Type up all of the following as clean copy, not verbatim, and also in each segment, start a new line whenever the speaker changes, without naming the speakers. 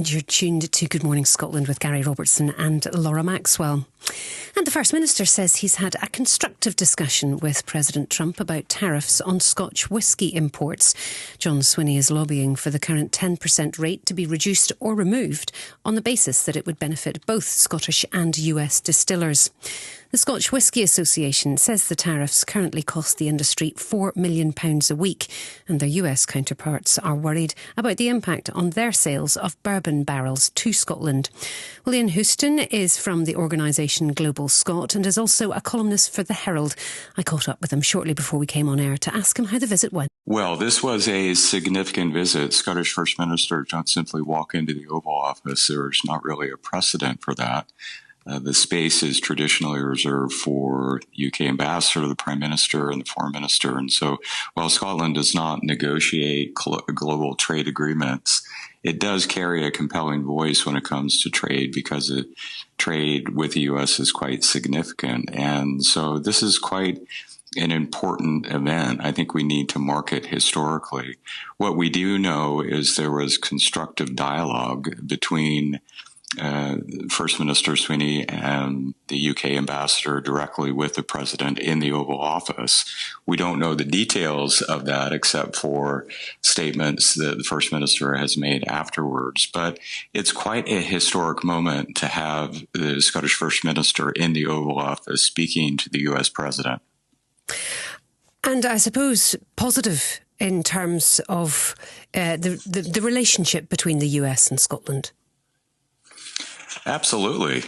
And you're tuned to Good Morning Scotland with Gary Robertson and Laura Maxwell. And the First Minister says he's had a constructive discussion with President Trump about tariffs on Scotch whisky imports. John Swinney is lobbying for the current 10% rate to be reduced or removed on the basis that it would benefit both Scottish and US distillers. The Scotch Whisky Association says the tariffs currently cost the industry £4 million a week, and their US counterparts are worried about the impact on their sales of bourbon barrels to Scotland. Well, Ian Houston is from the organisation Global Scot and is also a columnist for The Herald. I caught up with him shortly before we came on air to ask him how the visit went.
Well, this was a significant visit. Scottish First Minister don't simply walk into the Oval Office. There's not really a precedent for that. The space is traditionally reserved for UK ambassador, the Prime Minister, and the Foreign Minister. And so while Scotland does not negotiate global trade agreements, it does carry a compelling voice when it comes to trade because trade with the US is quite significant. And so this is quite an important event. I think we need to mark it historically. What we do know is there was constructive dialogue between First Minister Swinney and the UK ambassador directly with the president in the Oval Office. We don't know the details of that except for statements that the First Minister has made afterwards. But it's quite a historic moment to have the Scottish First Minister in the Oval Office speaking to the US president.
And I suppose positive in terms of the relationship between the US and Scotland.
Absolutely.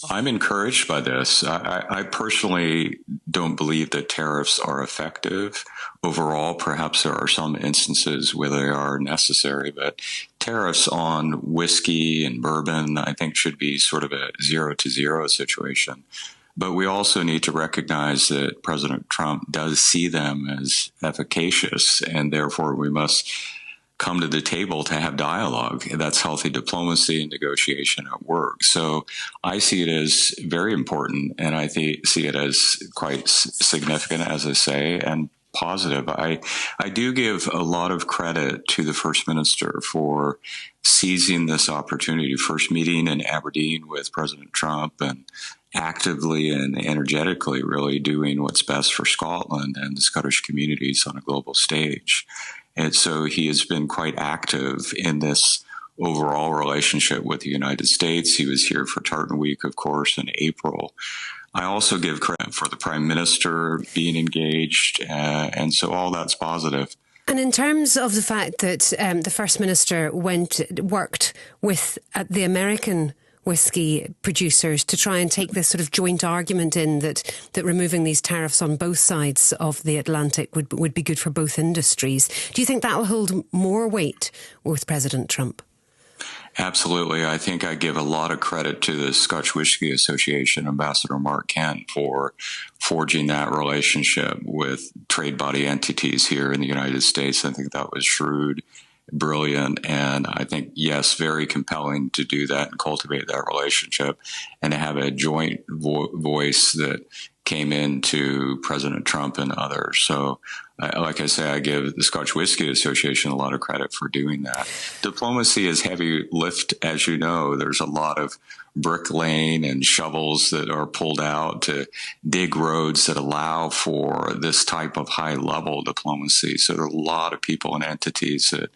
I'm encouraged by this. I personally don't believe that tariffs are effective. Overall, perhaps there are some instances where they are necessary, but tariffs on whiskey and bourbon, I think, should be sort of a 0-0 situation. But we also need to recognize that President Trump does see them as efficacious, and therefore we must come to the table to have dialogue. That's healthy diplomacy and negotiation at work. So I see it as very important, and I see it as quite significant, as I say, and positive. I do give a lot of credit to the First Minister for seizing this opportunity, first meeting in Aberdeen with President Trump and actively and energetically really doing what's best for Scotland and the Scottish communities on a global stage. And so he has been quite active in this overall relationship with the United States. He was here for Tartan Week, of course, in April. I also give credit for the Prime Minister being engaged, and so all that's positive.
And in terms of the fact that the First Minister worked with the American whisky producers to try and take this sort of joint argument in that removing these tariffs on both sides of the Atlantic would be good for both industries. Do you think that will hold more weight with President Trump?
Absolutely. I think I give a lot of credit to the Scotch Whisky Association, Ambassador Mark Kent, for forging that relationship with trade body entities here in the United States. I think that was shrewd, brilliant, and I think, yes, very compelling to do that and cultivate that relationship and to have a joint voice that came into President Trump and others. So, like I say, I give the Scotch Whisky Association a lot of credit for doing that. Diplomacy is heavy lift, as you know. There's a lot of bricklaying and shovels that are pulled out to dig roads that allow for this type of high-level diplomacy. So there are a lot of people and entities that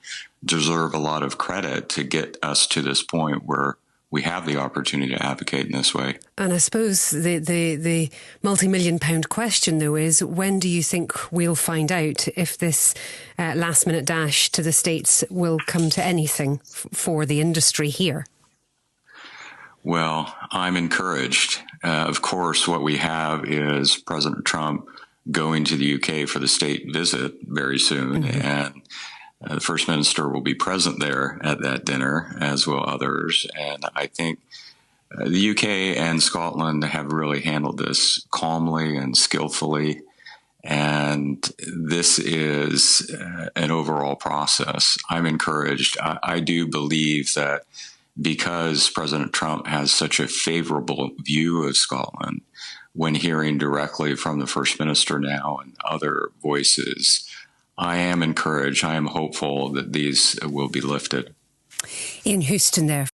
deserve a lot of credit to get us to this point where we have the opportunity to advocate in this way.
And I suppose the multi-million-pound question, though, is when do you think we'll find out if this last-minute dash to the States will come to anything for the industry here?
Well, I'm encouraged. Of course, what we have is President Trump going to the UK for the state visit very soon, and the First Minister will be present there at that dinner, as will others. And I think the UK and Scotland have really handled this calmly and skillfully. And this is an overall process. I'm encouraged. I do believe that because President Trump has such a favorable view of Scotland, when hearing directly from the First Minister now and other voices, I am encouraged. I am hopeful that these will be lifted.
Ian Houston there.